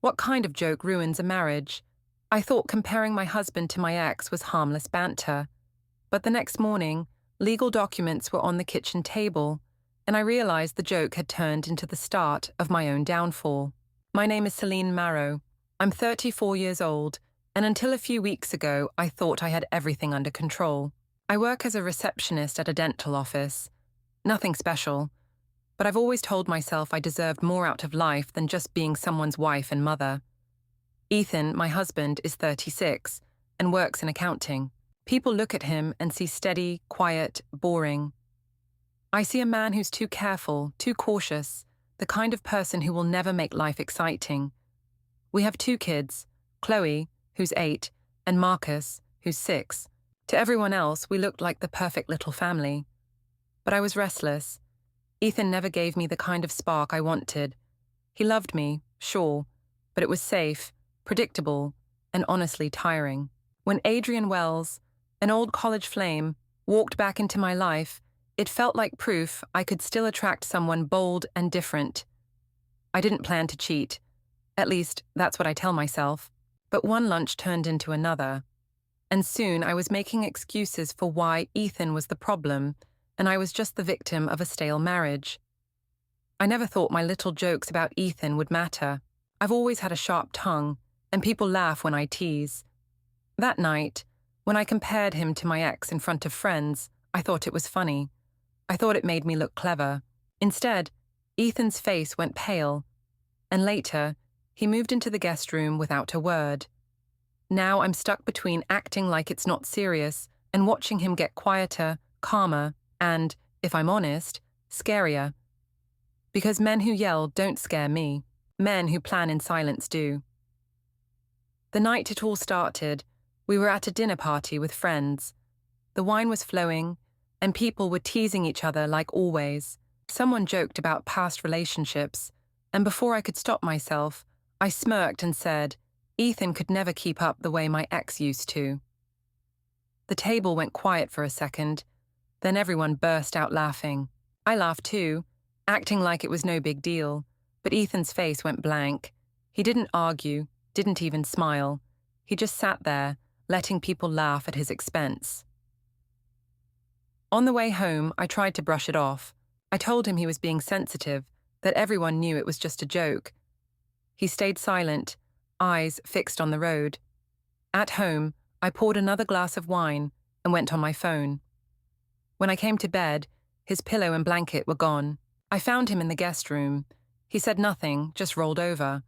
What kind of joke ruins a marriage? I thought comparing my husband to my ex was harmless banter. But the next morning, legal documents were on the kitchen table, and I realized the joke had turned into the start of my own downfall. My name is Celine Marrow. I'm 34 years old, and until a few weeks ago, I thought I had everything under control. I work as a receptionist at a dental office. Nothing special, but I've always told myself I deserved more out of life than just being someone's wife and mother. Ethan, my husband, is 36 and works in accounting. People look at him and see steady, quiet, boring. I see a man who's too careful, too cautious, the kind of person who will never make life exciting. We have 2 kids, Chloe, who's 8, and Marcus, who's 6. To everyone else, we looked like the perfect little family. But I was restless. Ethan never gave me the kind of spark I wanted. He loved me, sure, but it was safe, predictable, and honestly tiring. When Adrian Wells, an old college flame, walked back into my life, it felt like proof I could still attract someone bold and different. I didn't plan to cheat. At least, that's what I tell myself. But one lunch turned into another. And soon I was making excuses for why Ethan was the problem, and I was just the victim of a stale marriage. I never thought my little jokes about Ethan would matter. I've always had a sharp tongue, and people laugh when I tease. That night, when I compared him to my ex in front of friends, I thought it was funny. I thought it made me look clever. Instead, Ethan's face went pale, and later, he moved into the guest room without a word. Now I'm stuck between acting like it's not serious and watching him get quieter, calmer, and, if I'm honest, scarier. Because men who yell don't scare me. Men who plan in silence do. The night it all started, we were at a dinner party with friends. The wine was flowing, and people were teasing each other like always. Someone joked about past relationships, and before I could stop myself, I smirked and said, Ethan could never keep up the way my ex used to. The table went quiet for a second, then everyone burst out laughing. I laughed too, acting like it was no big deal, but Ethan's face went blank. He didn't argue, didn't even smile. He just sat there, letting people laugh at his expense. On the way home, I tried to brush it off. I told him he was being sensitive, that everyone knew it was just a joke. He stayed silent, eyes fixed on the road. At home, I poured another glass of wine and went on my phone. When I came to bed, his pillow and blanket were gone. I found him in the guest room. He said nothing, just rolled over.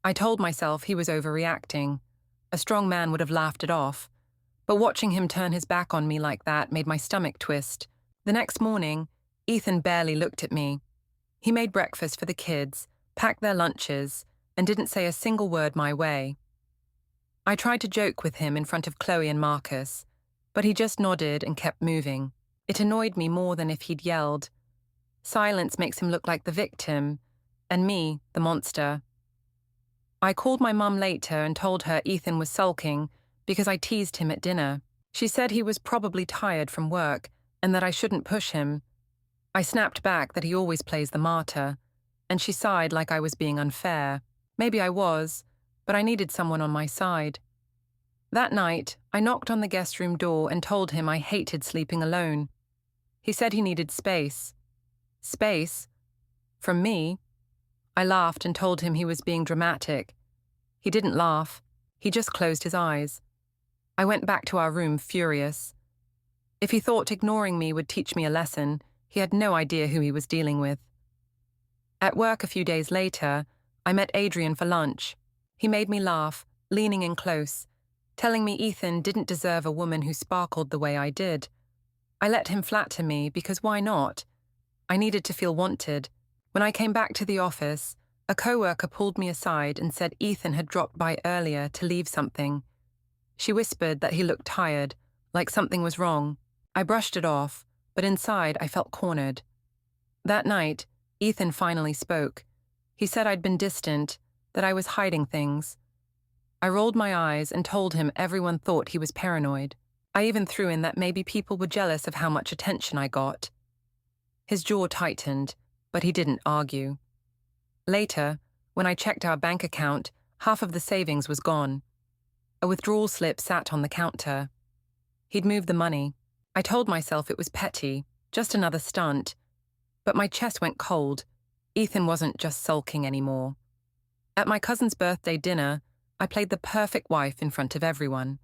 I told myself he was overreacting. A strong man would have laughed it off. But watching him turn his back on me like that made my stomach twist. The next morning, Ethan barely looked at me. He made breakfast for the kids, packed their lunches, and didn't say a single word my way. I tried to joke with him in front of Chloe and Marcus, but he just nodded and kept moving. It annoyed me more than if he'd yelled. Silence makes him look like the victim, and me, the monster. I called my mum later and told her Ethan was sulking because I teased him at dinner. She said he was probably tired from work and that I shouldn't push him. I snapped back that he always plays the martyr, and she sighed like I was being unfair. Maybe I was, but I needed someone on my side. That night, I knocked on the guest room door and told him I hated sleeping alone. He said he needed space. Space? From me? I laughed and told him he was being dramatic. He didn't laugh. He just closed his eyes. I went back to our room furious. If he thought ignoring me would teach me a lesson, he had no idea who he was dealing with. At work a few days later, I met Adrian for lunch. He made me laugh, leaning in close, telling me Ethan didn't deserve a woman who sparkled the way I did. I let him flatter me because why not? I needed to feel wanted. When I came back to the office, a coworker pulled me aside and said Ethan had dropped by earlier to leave something. She whispered that he looked tired, like something was wrong. I brushed it off, but inside I felt cornered. That night, Ethan finally spoke. He said I'd been distant, that I was hiding things. I rolled my eyes and told him everyone thought he was paranoid. I even threw in that maybe people were jealous of how much attention I got. His jaw tightened, but he didn't argue. Later, When I checked our bank account, half of the savings was gone. A withdrawal slip sat on the counter. He'd moved the money. I told myself it was petty, just another stunt. But my chest went cold. Ethan wasn't just sulking anymore. At my cousin's birthday dinner, I played the perfect wife in front of everyone.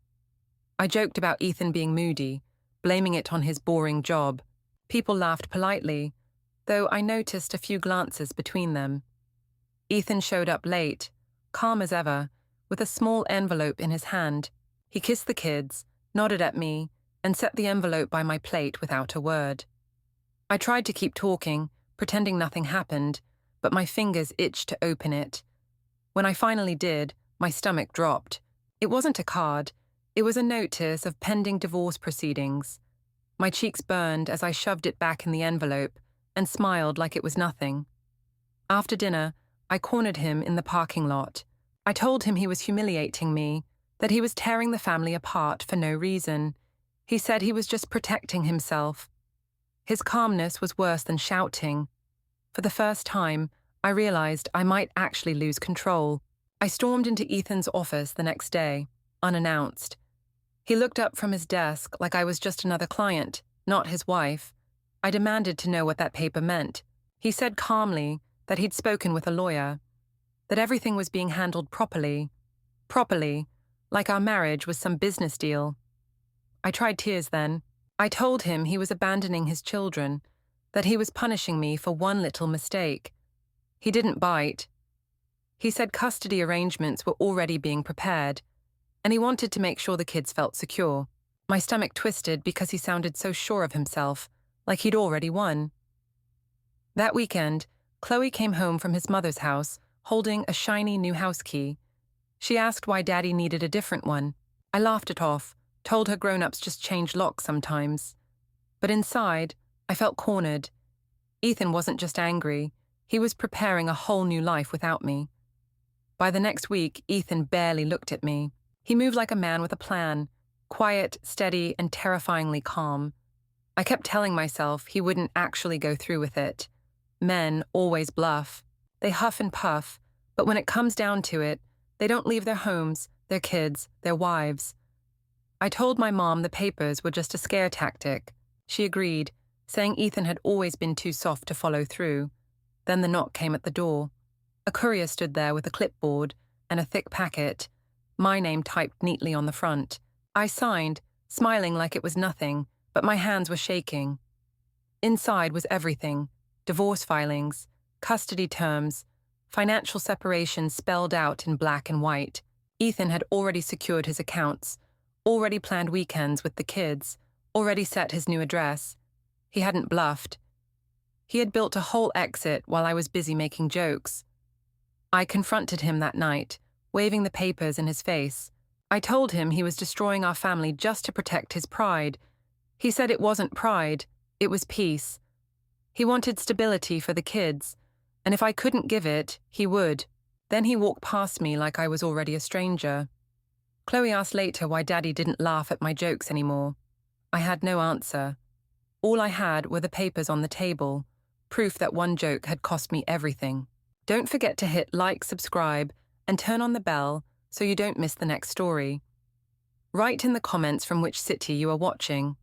I joked about Ethan being moody, blaming it on his boring job. People laughed politely, though I noticed a few glances between them. Ethan showed up late, calm as ever, with a small envelope in his hand. He kissed the kids, nodded at me, and set the envelope by my plate without a word. I tried to keep talking, pretending nothing happened, but my fingers itched to open it. When I finally did, my stomach dropped. It wasn't a card. It was a notice of pending divorce proceedings. My cheeks burned as I shoved it back in the envelope and smiled like it was nothing. After dinner, I cornered him in the parking lot. I told him he was humiliating me, that he was tearing the family apart for no reason. He said he was just protecting himself. His calmness was worse than shouting. For the first time, I realized I might actually lose control. I stormed into Ethan's office the next day, unannounced. He looked up from his desk like I was just another client, not his wife. I demanded to know what that paper meant. He said calmly that he'd spoken with a lawyer, that everything was being handled properly, like our marriage was some business deal. I tried tears then. I told him he was abandoning his children, that he was punishing me for one little mistake. He didn't bite. He said custody arrangements were already being prepared, and he wanted to make sure the kids felt secure. My stomach twisted because he sounded so sure of himself, like he'd already won. That weekend, Chloe came home from his mother's house, holding a shiny new house key. She asked why Daddy needed a different one. I laughed it off, told her grown-ups just change locks sometimes. But inside, I felt cornered. Ethan wasn't just angry. He was preparing a whole new life without me. By the next week, Ethan barely looked at me. He moved like a man with a plan, quiet, steady, and terrifyingly calm. I kept telling myself he wouldn't actually go through with it. Men always bluff. They huff and puff, but when it comes down to it, they don't leave their homes, their kids, their wives. I told my mom the papers were just a scare tactic. She agreed, saying Ethan had always been too soft to follow through. Then the knock came at the door. A courier stood there with a clipboard and a thick packet, my name typed neatly on the front. I signed, smiling like it was nothing, but my hands were shaking. Inside was everything: divorce filings, custody terms, financial separation spelled out in black and white. Ethan had already secured his accounts, already planned weekends with the kids, already set his new address. He hadn't bluffed. He had built a whole exit while I was busy making jokes. I confronted him that night, waving the papers in his face. I told him he was destroying our family just to protect his pride. He said it wasn't pride, it was peace. He wanted stability for the kids, and if I couldn't give it, he would. Then he walked past me like I was already a stranger. Chloe asked later why Daddy didn't laugh at my jokes anymore. I had no answer. All I had were the papers on the table, proof that one joke had cost me everything. Don't forget to hit like, subscribe, and turn on the bell so you don't miss the next story. Write in the comments from which city you are watching.